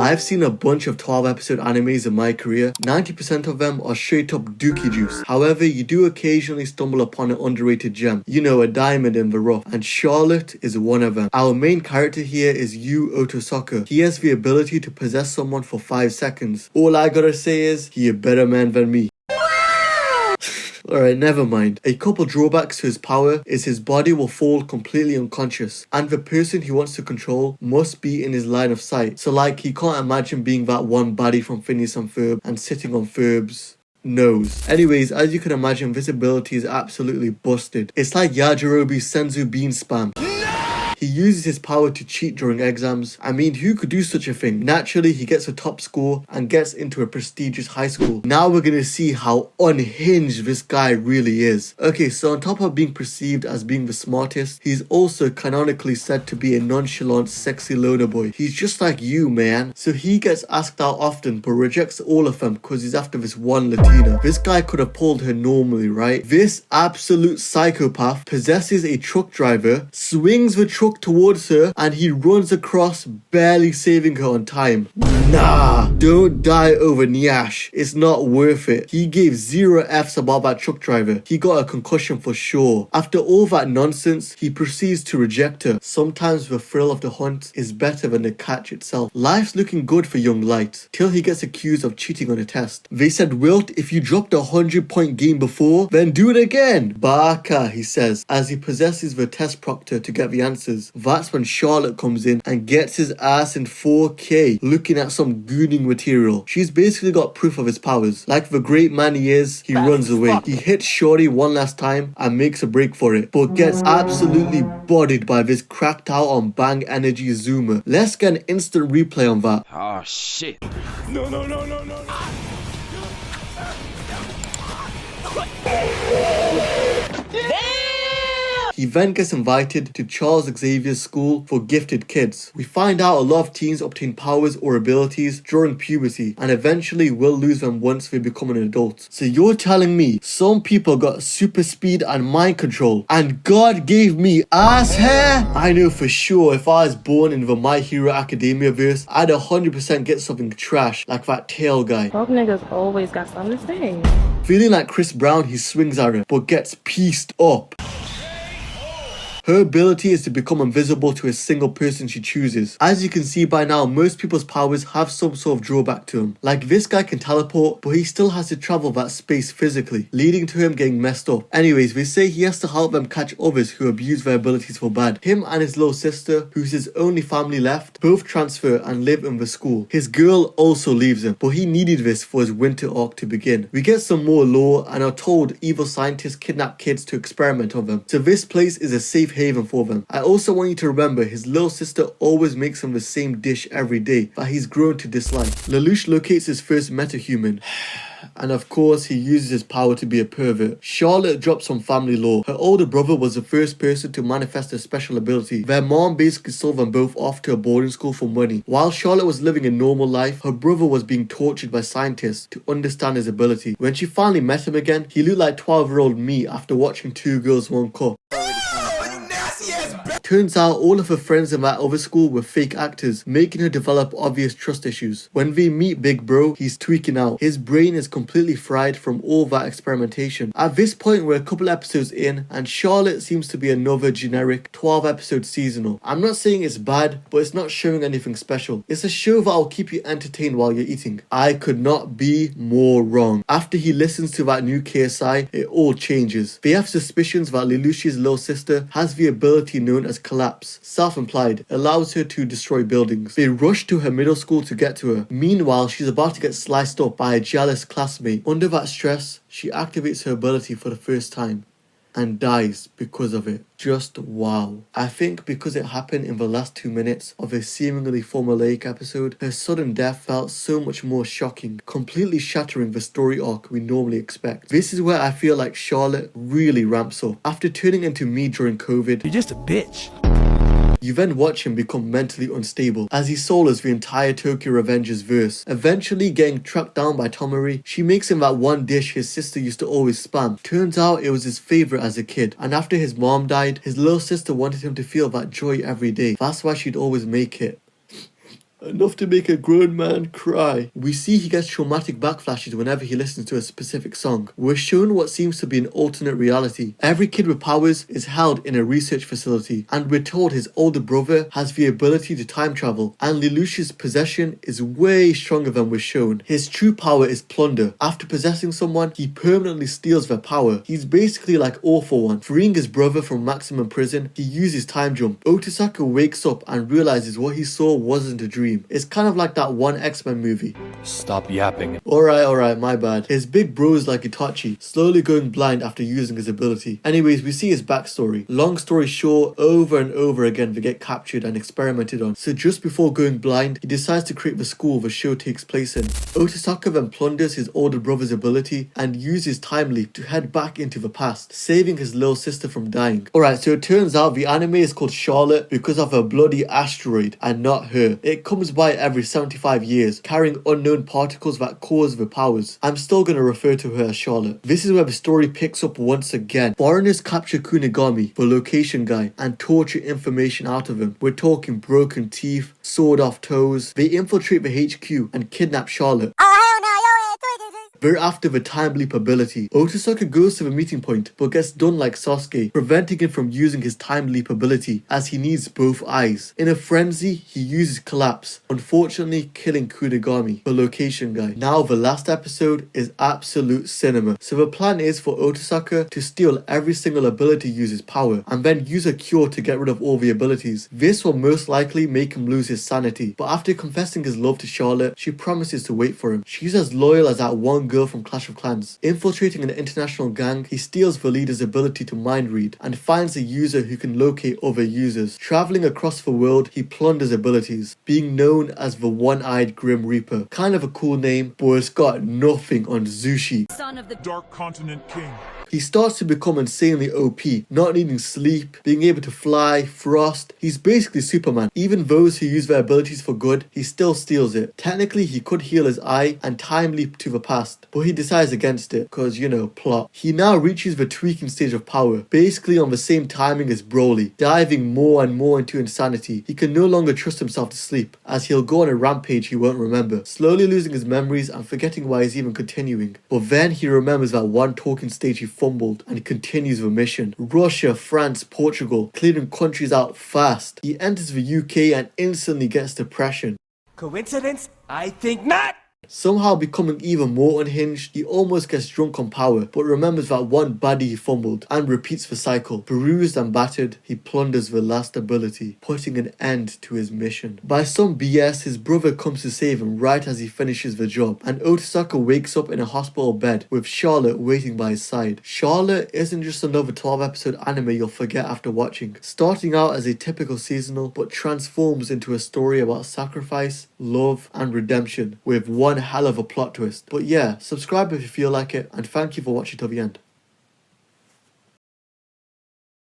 I've seen a bunch of 12 episode animes in my career. 90% of them are straight up dookie juice. However, you do occasionally stumble upon an underrated gem. You know, a diamond in the rough. And Charlotte is one of them. Our main character here is Yuu Otosaka. He has the ability to possess someone for 5 seconds. All I gotta say is, he a better man than me. Alright, never mind. A couple drawbacks to his power is his body will fall completely unconscious, and the person he wants to control must be in his line of sight. So like, he can't imagine being that one baddie from Phineas and Ferb and sitting on Ferb's nose. Anyways, as you can imagine, this ability is absolutely busted. It's like Yajirobe's Senzu Bean spam. He uses his power to cheat during exams. I mean, who could do such a thing? Naturally, he gets a top score and gets into a prestigious high school. Now we're gonna see how unhinged this guy really is. Okay, so on top of being perceived as being the smartest, he's also canonically said to be a nonchalant, sexy loner boy. He's just like you, man. So he gets asked out often, but rejects all of them because he's after this one Latina. This guy could have pulled her normally, right? This absolute psychopath possesses a truck driver, swings the truck towards her, and he runs across, barely saving her on time. Nah, don't die over Nyash. It's not worth it. He gave 0 Fs about that truck driver. He got a concussion for sure. After all that nonsense, he proceeds to reject her. Sometimes the thrill of the hunt is better than the catch itself. Life's looking good for young Light, till he gets accused of cheating on a test. They said, Wilt, if you dropped a 100-point game before, then do it again. Baka, he says, as he possesses the test proctor to get the answers. That's when Charlotte comes in and gets his ass in 4K, looking at some gooning material. She's basically got proof of his powers. Like the great man he is, he runs away. He hits Shorty one last time and makes a break for it, but gets absolutely bodied by this cracked out on bang energy zoomer. Let's get an instant replay on that. Oh shit. No. He then gets invited to Charles Xavier's school for gifted kids. We find out a lot of teens obtain powers or abilities during puberty and eventually will lose them once they become an adult. So you're telling me some people got super speed and mind control and God gave me ass hair? I know for sure if I was born in the My Hero Academia verse, I'd 100% get something trash like that tail guy. Broke niggas always got something to say. Feeling like Chris Brown, he swings at her but gets pieced up. Her ability is to become invisible to a single person she chooses. As you can see by now, most people's powers have some sort of drawback to them. Like this guy can teleport, but he still has to travel that space physically, leading to him getting messed up. Anyways, they say he has to help them catch others who abuse their abilities for bad. Him and his little sister, who's his only family left, both transfer and live in the school. His girl also leaves him, but he needed this for his winter arc to begin. We get some more lore and are told evil scientists kidnap kids to experiment on them. So this place is a safe haven for them. I also want you to remember his little sister always makes him the same dish every day that he's grown to dislike. Lelouch locates his first metahuman. And of course, he uses his power to be a pervert. Charlotte drops some family lore. Her older brother was the first person to manifest a special ability. Their mom basically sold them both off to a boarding school for money. While Charlotte was living a normal life, her brother was being tortured by scientists to understand his ability. When she finally met him again, he looked like 12-year-old me after watching Two Girls, One Cup. Turns out all of her friends in that other school were fake actors, making her develop obvious trust issues. When we meet Big Bro, he's tweaking out. His brain is completely fried from all that experimentation. At this point, we're a couple episodes in, and Charlotte seems to be another generic 12-episode seasonal. I'm not saying it's bad, but it's not showing anything special. It's a show that will keep you entertained while you're eating. I could not be more wrong. After he listens to that new KSI, it all changes. They have suspicions that Lelouch's little sister has the ability known as collapse, self-implied, allows her to destroy buildings. They rush to her middle school to get to her. Meanwhile, she's about to get sliced up by a jealous classmate. Under that stress, she activates her ability for the first time and dies because of it. Just wow. I think because it happened in the last 2 minutes of a seemingly formulaic episode, her sudden death felt so much more shocking, completely shattering the story arc we normally expect. This is where I feel like Charlotte really ramps up. After turning into me during COVID, You're just a bitch. you then watch him become mentally unstable as he solos the entire Tokyo Revengers verse. Eventually getting tracked down by Tomori, she makes him that one dish his sister used to always spam. Turns out it was his favourite as a kid, and after his mom died, his little sister wanted him to feel that joy every day. That's why she'd always make it. Enough to make a grown man cry. We see he gets traumatic backflashes whenever he listens to a specific song. We're shown what seems to be an alternate reality. Every kid with powers is held in a research facility, and we're told his older brother has the ability to time travel, and Lelouch's possession is way stronger than we're shown. His true power is plunder. After possessing someone, he permanently steals their power. He's basically like All For One. Freeing his brother from maximum prison, he uses time jump. Otosaka wakes up and realizes what he saw wasn't a dream. It's kind of like that one X-Men movie. Stop yapping. Alright, my bad. His big bro is like Itachi, slowly going blind after using his ability. Anyways, we see his backstory. Long story short, over and over again they get captured and experimented on. So just before going blind, he decides to create the school the show takes place in. Otosaka then plunders his older brother's ability and uses time leap to head back into the past, saving his little sister from dying. Alright, so it turns out the anime is called Charlotte because of a bloody asteroid and not her. It comes by every 75 years, carrying unknown particles that cause the powers. I'm still gonna refer to her as Charlotte. This is where the story picks up once again. Foreigners capture Kunigami, the location guy, and torture information out of him. We're talking broken teeth, sawed off toes. They infiltrate the HQ and kidnap Charlotte. They're after the time leap ability. Otosaka goes to the meeting point, but gets done like Sasuke, preventing him from using his time leap ability as he needs both eyes. In a frenzy, he uses collapse, unfortunately killing Kunigami, the location guy. Now the last episode is absolute cinema. So the plan is for Otosaka to steal every single ability user's power, and then use a cure to get rid of all the abilities. This will most likely make him lose his sanity, but after confessing his love to Charlotte, she promises to wait for him. She's as loyal as that one girl from Clash of Clans. Infiltrating an international gang, he steals the leader's ability to mind read and finds a user who can locate other users. Traveling across the world, he plunders abilities, being known as the One-Eyed Grim Reaper. Kind of a cool name, but it's got nothing on Zushi. Son of the Dark Continent King. He starts to become insanely OP, not needing sleep, being able to fly, frost. He's basically Superman. Even those who use their abilities for good, he still steals it. Technically, he could heal his eye and time leap to the past, but he decides against it, cause you know, plot. He now reaches the tweaking stage of power, basically on the same timing as Broly, diving more and more into insanity. He can no longer trust himself to sleep, as he'll go on a rampage he won't remember, slowly losing his memories and forgetting why he's even continuing. But then he remembers that one talking stage he fumbled and continues the mission. Russia, France, Portugal, clearing countries out fast. He enters the UK and instantly gets depression. Coincidence? I think not! Somehow becoming even more unhinged, he almost gets drunk on power, but remembers that one baddie he fumbled, and repeats the cycle. Bruised and battered, he plunders the last ability, putting an end to his mission. By some BS, his brother comes to save him right as he finishes the job, and Otosaka wakes up in a hospital bed with Charlotte waiting by his side. Charlotte isn't just another 12-episode anime you'll forget after watching, starting out as a typical seasonal, but transforms into a story about sacrifice, love, and redemption, with one hell of a plot twist. But yeah, subscribe if you feel like it, and thank you for watching till the end.